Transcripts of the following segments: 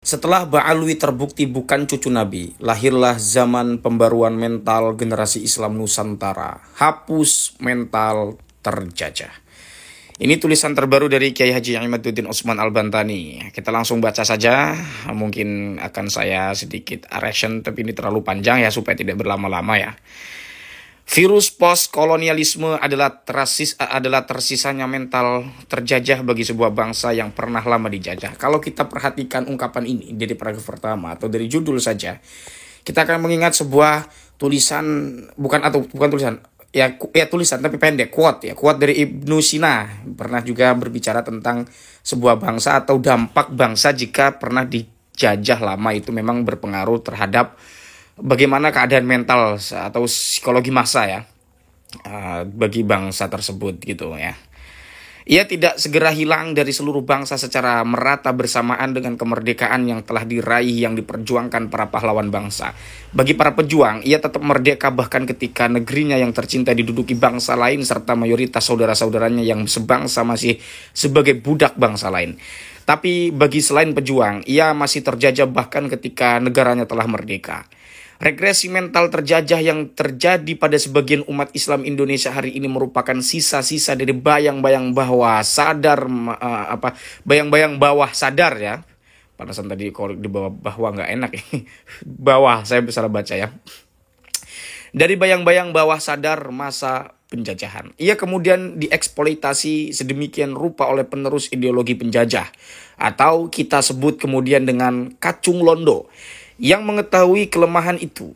Setelah Ba'alwi terbukti bukan cucu Nabi, lahirlah zaman pembaruan mental generasi Islam Nusantara. Hapus mental terjajah. Ini tulisan terbaru dari Kiai Haji Imaduddin Utsman Al-Bantani. Kita langsung baca saja. Mungkin akan saya sedikit action, tapi ini terlalu panjang ya supaya tidak berlama-lama ya. Virus post-kolonialisme adalah tersisanya mental terjajah bagi sebuah bangsa yang pernah lama dijajah. Kalau kita perhatikan ungkapan ini dari paragraf pertama atau dari judul saja, kita akan mengingat sebuah tulisan, bukan tulisan, ya tulisan tapi pendek, quote dari Ibnu Sina. Pernah juga berbicara tentang sebuah bangsa atau dampak bangsa jika pernah dijajah lama itu memang berpengaruh terhadap bagaimana keadaan mental atau psikologi massa ya bagi bangsa tersebut gitu ya. Ia tidak segera hilang dari seluruh bangsa secara merata bersamaan dengan kemerdekaan yang telah diraih yang diperjuangkan para pahlawan bangsa. Bagi para pejuang, ia tetap merdeka bahkan ketika negerinya yang tercinta diduduki bangsa lain serta mayoritas saudara-saudaranya yang sebangsa masih sebagai budak bangsa lain. Tapi bagi selain pejuang, ia masih terjajah bahkan ketika negaranya telah merdeka. Regresi mental terjajah yang terjadi pada sebagian umat Islam Indonesia hari ini merupakan sisa-sisa dari bayang-bayang bawah sadar bayang-bayang bawah sadar ya. Panasan tadi kalau di bawah nggak enak ya. Bawah saya salah baca ya. Dari bayang-bayang bawah sadar masa penjajahan. Ia kemudian dieksploitasi sedemikian rupa oleh penerus ideologi penjajah atau kita sebut kemudian dengan kacung londo. Yang mengetahui kelemahan itu,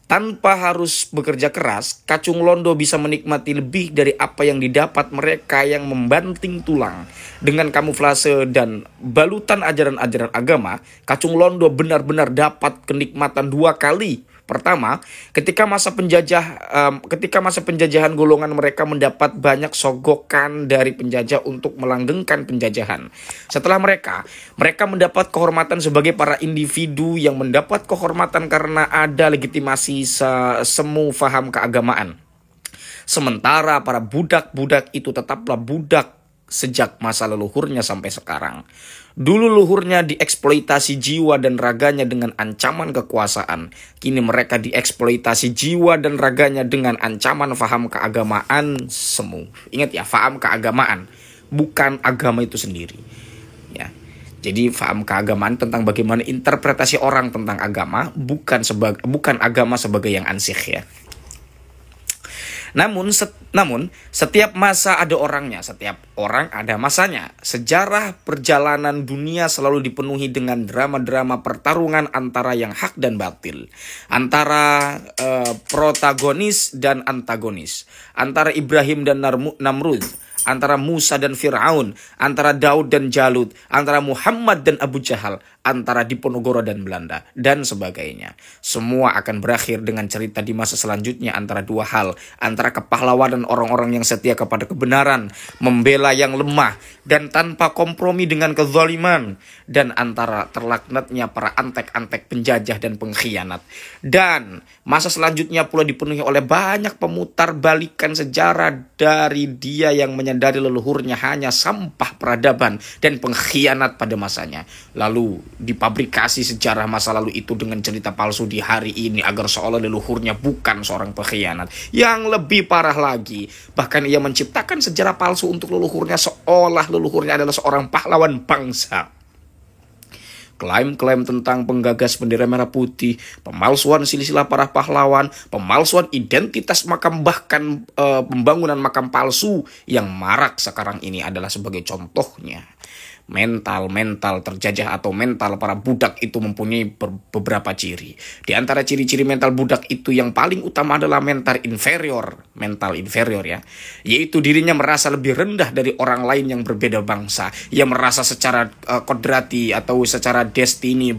tanpa harus bekerja keras, kacung londo bisa menikmati lebih dari apa yang didapat mereka yang membanting tulang. Dengan kamuflase dan balutan ajaran-ajaran agama, kacung londo benar-benar dapat kenikmatan dua kali. Pertama, ketika masa penjajahan golongan mereka mendapat banyak sogokan dari penjajah untuk melanggengkan penjajahan. Setelah mereka mendapat kehormatan sebagai para individu yang mendapat kehormatan karena ada legitimasi semu faham keagamaan. Sementara para budak-budak itu tetaplah budak sejak masa leluhurnya sampai sekarang. Dulu luhurnya dieksploitasi jiwa dan raganya dengan ancaman kekuasaan. Kini mereka dieksploitasi jiwa dan raganya dengan ancaman faham keagamaan semu. Ingat ya, faham keagamaan, bukan agama itu sendiri. Ya. Jadi faham keagamaan tentang bagaimana interpretasi orang tentang agama, bukan agama sebagai yang ansih ya. Namun setiap masa ada orangnya, setiap orang ada masanya. Sejarah perjalanan dunia selalu dipenuhi dengan drama-drama pertarungan antara yang hak dan batil, antara protagonis dan antagonis, antara Ibrahim dan Namrud, antara Musa dan Fir'aun, antara Daud dan Jalut, antara Muhammad dan Abu Jahal, antara Diponegoro dan Belanda, dan sebagainya. Semua akan berakhir dengan cerita di masa selanjutnya antara dua hal, antara kepahlawanan orang-orang yang setia kepada kebenaran, membela yang lemah, dan tanpa kompromi dengan kezaliman, dan antara terlaknatnya para antek-antek penjajah dan pengkhianat. Dan masa selanjutnya pula dipenuhi oleh banyak pemutar balikan sejarah dari dia yang menyadari leluhurnya hanya sampah peradaban dan pengkhianat pada masanya. Lalu dipabrikasi sejarah masa lalu itu dengan cerita palsu di hari ini agar seolah leluhurnya bukan seorang pengkhianat. Yang lebih parah lagi, bahkan ia menciptakan sejarah palsu untuk leluhurnya seolah leluhurnya adalah seorang pahlawan bangsa. Klaim-klaim tentang penggagas bendera merah putih, pemalsuan silsilah para pahlawan, pemalsuan identitas makam, bahkan pembangunan makam palsu yang marak sekarang ini adalah sebagai contohnya. Mental terjajah atau mental para budak itu mempunyai beberapa ciri. Di antara ciri-ciri mental budak itu yang paling utama adalah mental inferior ya, yaitu dirinya merasa lebih rendah dari orang lain yang berbeda bangsa. Ia merasa secara kodrati atau secara destiny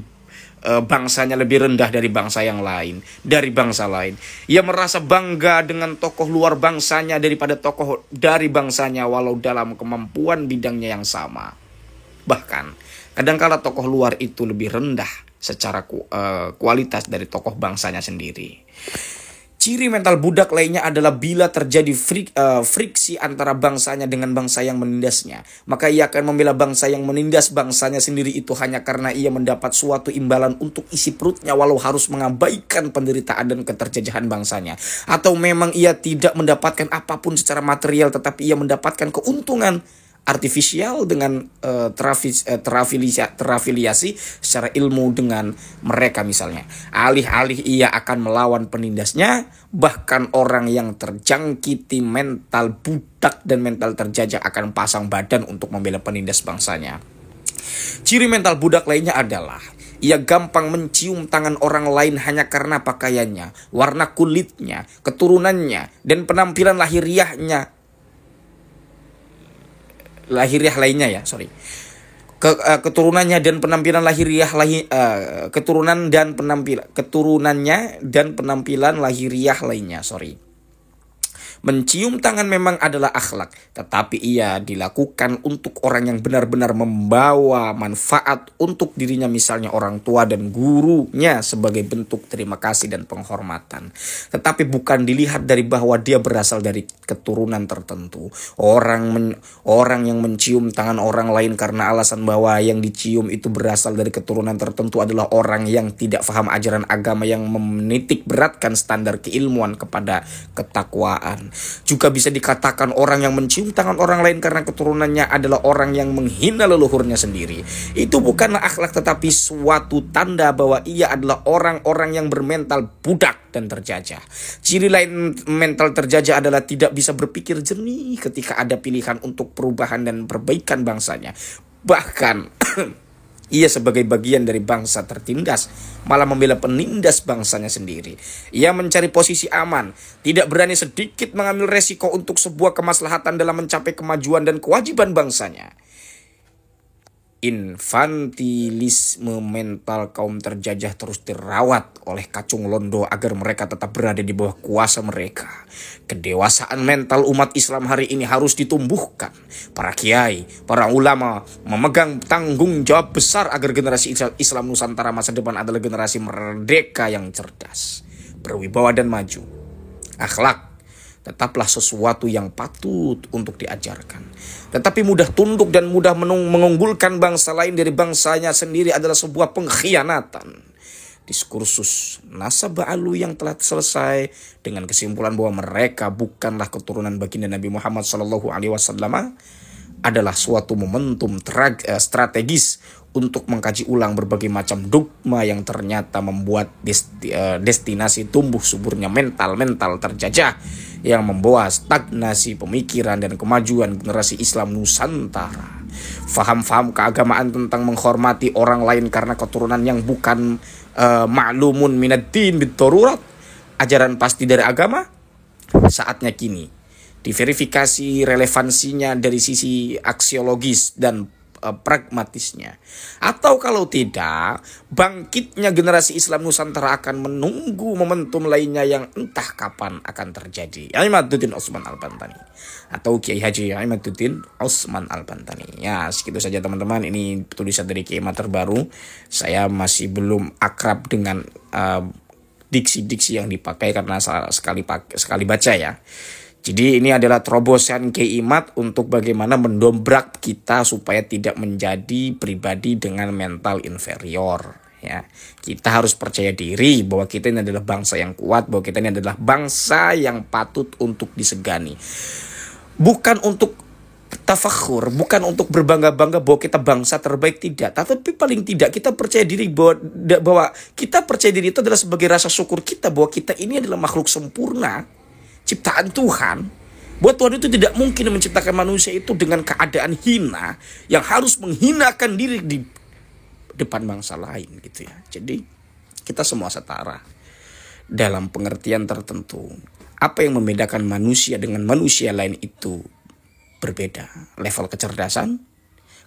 bangsanya lebih rendah dari bangsa lain. Ia merasa bangga dengan tokoh luar bangsanya daripada tokoh dari bangsanya walau dalam kemampuan bidangnya yang sama. Bahkan kadangkala tokoh luar itu lebih rendah secara kualitas dari tokoh bangsanya sendiri. Ciri mental budak lainnya adalah bila terjadi friksi antara bangsanya dengan bangsa yang menindasnya, maka ia akan membela bangsa yang menindas bangsanya sendiri itu hanya karena ia mendapat suatu imbalan untuk isi perutnya walau harus mengabaikan penderitaan dan keterjajahan bangsanya. Atau memang ia tidak mendapatkan apapun secara material tetapi ia mendapatkan keuntungan artifisial dengan terafiliasi secara ilmu dengan mereka misalnya. Alih-alih ia akan melawan penindasnya, bahkan orang yang terjangkiti mental budak dan mental terjajah akan pasang badan untuk membela penindas bangsanya. Ciri mental budak lainnya adalah ia gampang mencium tangan orang lain hanya karena pakaiannya, warna kulitnya, keturunannya, dan penampilan lahiriah lainnya ya, keturunannya dan penampilan keturunannya dan penampilan lahiriah lainnya. Mencium tangan memang adalah akhlak, tetapi ia dilakukan untuk orang yang benar-benar membawa manfaat untuk dirinya, misalnya orang tua dan gurunya sebagai bentuk terima kasih dan penghormatan. Tetapi bukan dilihat dari bahwa dia berasal dari keturunan tertentu. Orang yang mencium tangan orang lain karena alasan bahwa yang dicium itu berasal dari keturunan tertentu adalah orang yang tidak paham ajaran agama yang menitik beratkan standar keilmuan kepada ketakwaan. Juga bisa dikatakan orang yang mencium tangan orang lain karena keturunannya adalah orang yang menghina leluhurnya sendiri. Itu bukanlah akhlak tetapi suatu tanda bahwa ia adalah orang-orang yang bermental budak dan terjajah. Ciri lain mental terjajah adalah tidak bisa berpikir jernih ketika ada pilihan untuk perubahan dan perbaikan bangsanya. Bahkan ia sebagai bagian dari bangsa tertindas malah membela penindas bangsanya sendiri. Ia mencari posisi aman, tidak berani sedikit mengambil resiko untuk sebuah kemaslahatan dalam mencapai kemajuan dan kewajiban bangsanya. Infantilisme mental kaum terjajah terus dirawat oleh kacung londo agar mereka tetap berada di bawah kuasa mereka. Kedewasaan mental umat Islam hari ini harus ditumbuhkan. Para kiai, para ulama memegang tanggung jawab besar agar generasi Islam Nusantara masa depan adalah generasi merdeka yang cerdas, berwibawa dan maju. Akhlak tetaplah sesuatu yang patut untuk diajarkan. Tetapi mudah tunduk dan mudah mengunggulkan bangsa lain dari bangsanya sendiri adalah sebuah pengkhianatan. Diskursus nasab ba'alu yang telah selesai dengan kesimpulan bahwa mereka bukanlah keturunan baginda Nabi Muhammad SAW adalah suatu momentum strategis untuk mengkaji ulang berbagai macam dogma yang ternyata membuat destinasi tumbuh suburnya mental terjajah yang membawa stagnasi pemikiran dan kemajuan generasi Islam Nusantara. Faham-faham keagamaan tentang menghormati orang lain karena keturunan yang bukan ma'lumun minaddin bid-darurat, ajaran pasti dari agama, saatnya kini diverifikasi relevansinya dari sisi aksiologis dan pragmatisnya. Atau kalau tidak, bangkitnya generasi Islam Nusantara akan menunggu momentum lainnya yang entah kapan akan terjadi. Imaduddin Osman Al-Bantani atau Kiai Haji Imaduddin Osman Al-Bantani. Ya, segitu saja teman-teman. Ini tulisan dari Kiai Imad terbaru. Saya masih belum akrab dengan diksi-diksi yang dipakai karena sekali baca ya. Jadi ini adalah terobosan Kiai Imad untuk bagaimana mendobrak kita supaya tidak menjadi pribadi dengan mental inferior. Ya, kita harus percaya diri bahwa kita ini adalah bangsa yang kuat, bahwa kita ini adalah bangsa yang patut untuk disegani. Bukan untuk tafakhur, bukan untuk berbangga-bangga bahwa kita bangsa terbaik, tidak. Tapi paling tidak kita percaya diri bahwa kita percaya diri itu adalah sebagai rasa syukur kita bahwa kita ini adalah makhluk sempurna, ciptaan Tuhan. Buat Tuhan itu tidak mungkin menciptakan manusia itu dengan keadaan hina yang harus menghinakan diri di depan bangsa lain gitu ya. Jadi kita semua setara dalam pengertian tertentu. Apa yang membedakan manusia dengan manusia lain itu berbeda. Level kecerdasan,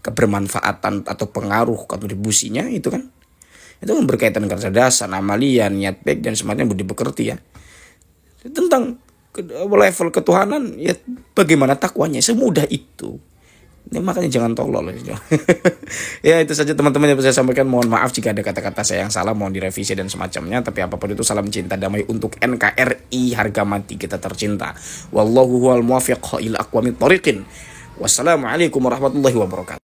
kebermanfaatan atau pengaruh kontribusinya itu kan. Itu berkaitan dengan kecerdasan, amalia, niat baik dan semuanya budi pekerti ya. Tentang level ketuhanan ya bagaimana takwanya, semudah itu. Ya, makanya jangan tolol. Ya itu saja teman-teman yang bisa saya sampaikan. Mohon maaf jika ada kata-kata saya yang salah, mohon direvisi dan semacamnya. Tapi apapun itu, salam cinta damai untuk NKRI, harga mati kita tercinta. Wallahu huwal muwaffiq ila aqwamit thoriqin. Wassalamualaikum warahmatullahi wabarakatuh.